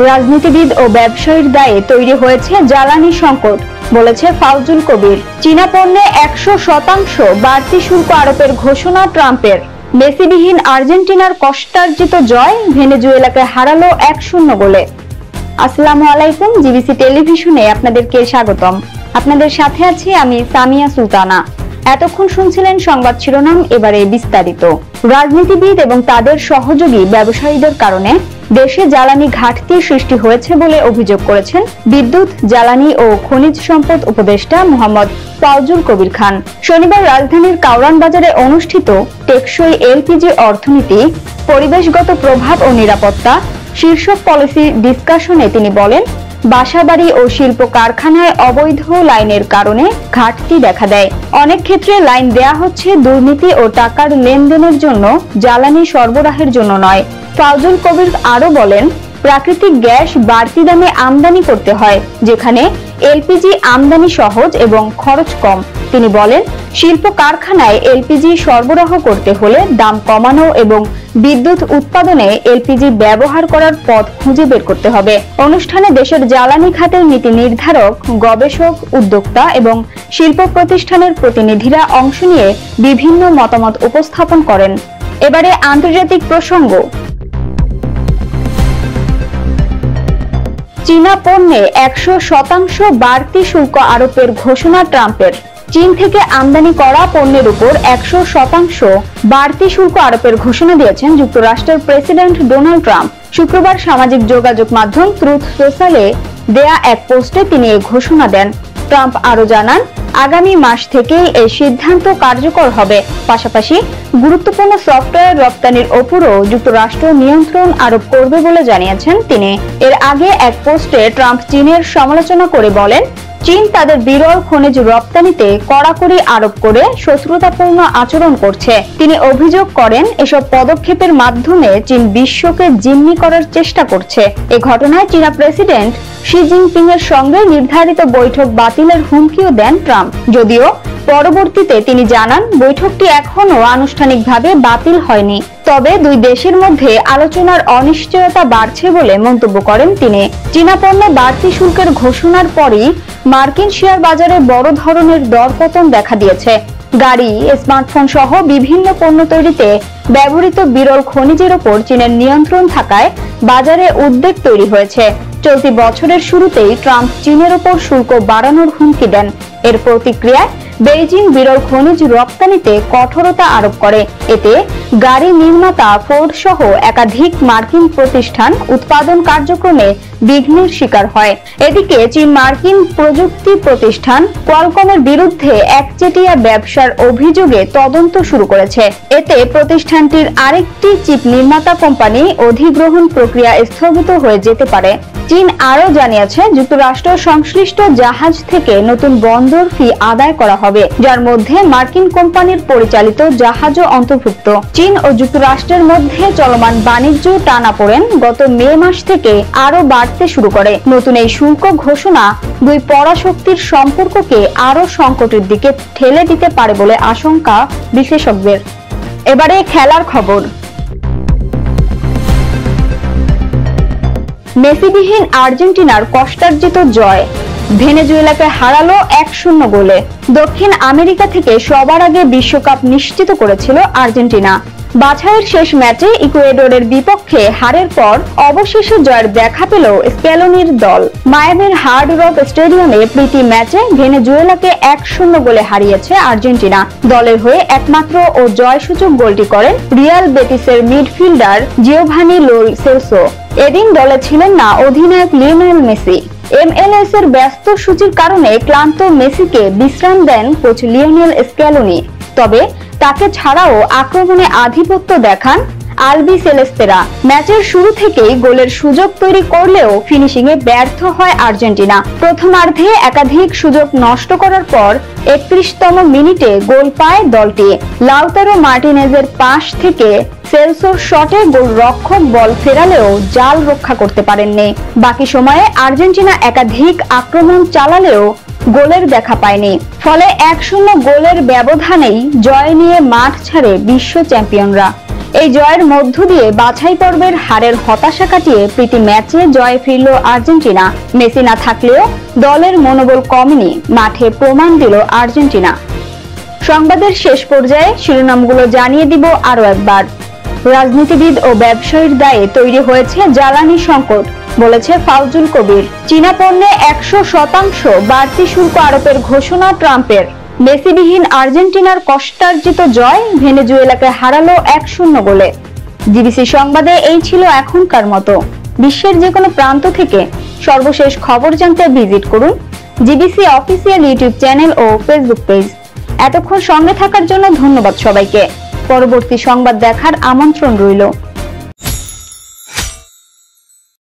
রাজনীতিবিদ ও ব্যবসায়ীর দায়ে তৈরি হয়েছে জ্বালানি সংকট, বলেছে ফাউজুল কবির। চীনা পণ্যে 100% বাড়তি শুল্ক আরোপের ঘোষণা ট্রাম্পের। মেসিবিহীন আর্জেন্টিনার কষ্টার্জিত জয় ভেনেজুয়েলাকে হারালো 1-0 গোলে। আসসালামু আলাইকুম, জিবিসি টেলিভিশনে আপনাদেরকে স্বাগতম। আপনাদের সাথে আছি আমি সামিয়া সুলতানা। এতক্ষণ শুনছিলেন সংবাদ শিরোনাম, এবারে বিস্তারিত। রাজনীতিবিদ এবং তাদের সহযোগী ব্যবসায়ীদের কারণে দেশে জ্বালানি ঘাটতি সৃষ্টি হয়েছে বলে অভিযোগ করেছেন বিদ্যুৎ, জ্বালানি ও খনিজ সম্পদ উপদেষ্টা মোহাম্মদ ফাউজুল কবির খান। শনিবার রাজধানীর কাউরান বাজারে অনুষ্ঠিত টেকসই এলপিজি অর্থনীতি, পরিবেশগত প্রভাব ও নিরাপত্তা শীর্ষক পলিসি ডিসকাশনে তিনি বলেন, বাসাবাড়ি ও শিল্প কারখানায় অবৈধ লাইনের কারণে ঘাটতি দেখা দেয়। অনেক ক্ষেত্রে লাইন দেয়া হচ্ছে দুর্নীতি ও টাকার লেনদেনের জন্য, জ্বালানি সরবরাহের জন্য নয়। ফাউজুল কবির আরো বলেন, প্রাকৃতিক গ্যাস বাড়তি দামে আমদানি করতে হয়, যেখানে এলপিজি আমদানি সহজ এবং খরচ কম। তিনি বলেন, শিল্প কারখানায় এলপিজি সরবরাহ করতে হলে দাম কমানো এবং বিদ্যুৎ উৎপাদনে এলপিজি ব্যবহার করার পথ খুঁজে বের করতে হবে। অনুষ্ঠানে দেশের জ্বালানি খাতের নীতি নির্ধারক, গবেষক, উদ্যোক্তা এবং শিল্প প্রতিষ্ঠানের প্রতিনিধিরা অংশ নিয়ে বিভিন্ন মতামত উপস্থাপন করেন। এবারে আন্তর্জাতিক প্রসঙ্গ। চীনা পণ্যে 100% বাড়তি শুল্ক আরোপের ঘোষণা ট্রাম্পের। চীন থেকে আমদানি করা পণ্যের উপর 100% বাড়তি শুল্ক আরোপের ঘোষণা দিয়েছেন যুক্তরাষ্ট্রের প্রেসিডেন্ট ডোনাল্ড ট্রাম্প। শুক্রবার সামাজিক যোগাযোগ মাধ্যম ট্রুথ সোশ্যালে দেয়া এক পোস্টে তিনি এই ঘোষণা দেন। ট্রাম্প আরো জানান, আগামী মাস থেকেই এই সিদ্ধান্ত কার্যকর হবে। পাশাপাশি গুরুত্বপূর্ণ সফটওয়্যার রপ্তানির ওপরও যুক্তরাষ্ট্র নিয়ন্ত্রণ আরোপ করবে বলে জানিয়েছেন তিনি। এর আগে এক পোস্টে ট্রাম্প চীনের সমালোচনা করে বলেন, চীন তাদের বিরল খনিজ রপ্তানিতে কড়াকড়ি আরোপ করে শত্রুতাপূর্ণ আচরণ করছে। তিনি অভিযোগ করেন, এসব পদক্ষেপের মাধ্যমে চীন বিশ্বকে জিম্মি করার চেষ্টা করছে। এ ঘটনায় চীনা প্রেসিডেন্ট শি জিনপিং এর সঙ্গে নির্ধারিত বৈঠক বাতিলের হুমকিও দেন ট্রাম্প। যদিও পরবর্তীতে তিনি জানান, বৈঠকটি এখনো আনুষ্ঠানিকভাবে বাতিল হয়নি, তবে দুই দেশের মধ্যে আলোচনার অনিশ্চয়তা বাড়ছে বলে মন্তব্য করেন তিনি। চীনা পণ্যে বাড়তি শুল্কের ঘোষণার পরই মার্কিন শেয়ার বাজারে বড় ধরনের দরপতন দেখা দিয়েছে। গাড়ি, স্মার্টফোন সহ বিভিন্ন পণ্য তৈরিতে ব্যবহৃত বিরল খনিজের ওপর চীনের নিয়ন্ত্রণ থাকায় বাজারে উদ্বেগ তৈরি হয়েছে। চলতি বছরের শুরুতেই ট্রাম্প চীনের ওপর শুল্ক বাড়ানোর হুমকি দেন। এর প্রতিক্রিয়ায় বেইজিং বিরল খনিজ রপ্তানিতে কঠোরতা আরোপ করে। এতে গাড়ি নির্মাতা ফোর্ড সহ একাধিক মার্কিন প্রতিষ্ঠান উৎপাদন কার্যক্রমে বিঘ্নের শিকার হয়। এদিকে চীন মার্কিন প্রযুক্তি প্রতিষ্ঠান কোয়ালকমের বিরুদ্ধে একচেটিয়া ব্যবসার অভিযোগে তদন্ত শুরু করেছে। এতে প্রতিষ্ঠানটির আরেকটি চিপ নির্মাতা কোম্পানি অধিগ্রহণ প্রক্রিয়া স্থগিত হয়ে যেতে পারে। চীন আরও জানিয়েছে, যুক্তরাষ্ট্র সংশ্লিষ্ট জাহাজ থেকে নতুন বন্দর ফি আদায় করা হবে, যার মধ্যে মার্কিন কোম্পানির পরিচালিত জাহাজও অন্তর্ভুক্ত। চীন ও যুক্তরাষ্ট্রের মধ্যে চলমান বাণিজ্য টানাপোড়েন গত মে মাস থেকে আরো বাড়তে শুরু করে। নতুন এই শুল্ক ঘোষণা দুই পরাশক্তির সম্পর্ককে আরো সংকটের দিকে ঠেলে দিতে পারে বলে আশঙ্কা বিশেষজ্ঞদের। এবারে খেলার খবর। মেসিবিহীন আর্জেন্টিনার কষ্টার্জিত জয় ভেনেজুয়েলাকে হারালো 1-0 গোলে। দক্ষিণ আমেরিকা থেকে সবার আগে বিশ্বকাপ নিশ্চিত করেছিল আর্জেন্টিনা। বাছাইয়ের শেষ ম্যাচে ইকুয়েডরের বিপক্ষে হারের পর অবশেষে জয়ের দেখা পেল স্ক্যালোনির দল। মায়ামির হার্ড রক স্টেডিয়ামে প্রীতি ম্যাচে ভেনেজুয়েলাকে 1-0 গোলে হারিয়েছে আর্জেন্টিনা। দলের হয়ে একমাত্র ও জয়সূচক গোলটি করেন রিয়াল বেটিসের মিডফিল্ডার জিওভানি লো সেলসো। এদিন দলে ছিলেন না অধিনায়ক লিওনেল মেসি। MLS এর ব্যস্ত সূচির কারণে ক্লান্ত মেসিকে বিশ্রাম দেন কোচ লিওনেল স্ক্যালোনি। তবে তাকে ছাড়াও আক্রমণে আধিপত্য দেখান আলবি সেলেস্তেরা। ম্যাচের শুরু থেকেই গোলের সুযোগ তৈরি করলেও ফিনিশিং এ ব্যর্থ হয় আর্জেন্টিনা। প্রথমার্ধে একাধিক সুযোগ নষ্ট করার পর 31তম মিনিটে গোল পায় দলটি। লাউতারো মার্টিনেজের পাস থেকে সেলসোর শটে গোলরক্ষক বল ফেরালেও জাল রক্ষা করতে পারেননি। বাকি সময়ে আর্জেন্টিনা একাধিক আক্রমণ চালালেও গোলের দেখা পায়নি। ফলে 1-0 গোলের ব্যবধানেই জয় নিয়ে মাঠ ছাড়ে বিশ্ব চ্যাম্পিয়নরা। এই জয়ের মধ্য দিয়ে বাছাই পর্বের হারের হতাশা কাটিয়ে প্রীতি ম্যাচে জয়ে ফিরল আর্জেন্টিনা। মেসি না থাকলেও দলের মনোবল কমেনি, মাঠে প্রমাণ দিল আর্জেন্টিনা। সংবাদের শেষ পর্যায়ে শিরোনামগুলো জানিয়ে দিব আরো একবার। রাজনীতিবিদ ও ব্যবসায়ীর দায়ে তৈরি হয়েছে জ্বালানি সংকট, বলেছে ফাউজুল কবির। চীনা পণ্যে 100% বাড়তি শুল্ক আরোপের ঘোষণা ট্রাম্পের। মেসিবিহীন আর্জেন্টিনার কষ্টার্জিত জয় ভেনেজুয়েলাকে হারালো 1-0 গোলে। জিবিসি সংবাদে এই ছিল এখনকার মতো। বিশ্বের যে কোনো প্রান্ত থেকে সর্বশেষ খবর জানতে ভিজিট করুন জিবিসি অফিসিয়াল ইউটিউব চ্যানেল ও ফেসবুক পেজ। এতক্ষণ সঙ্গে থাকার জন্য ধন্যবাদ সবাইকে। পরবর্তী সংবাদ দেখার আমন্ত্রণ রইল।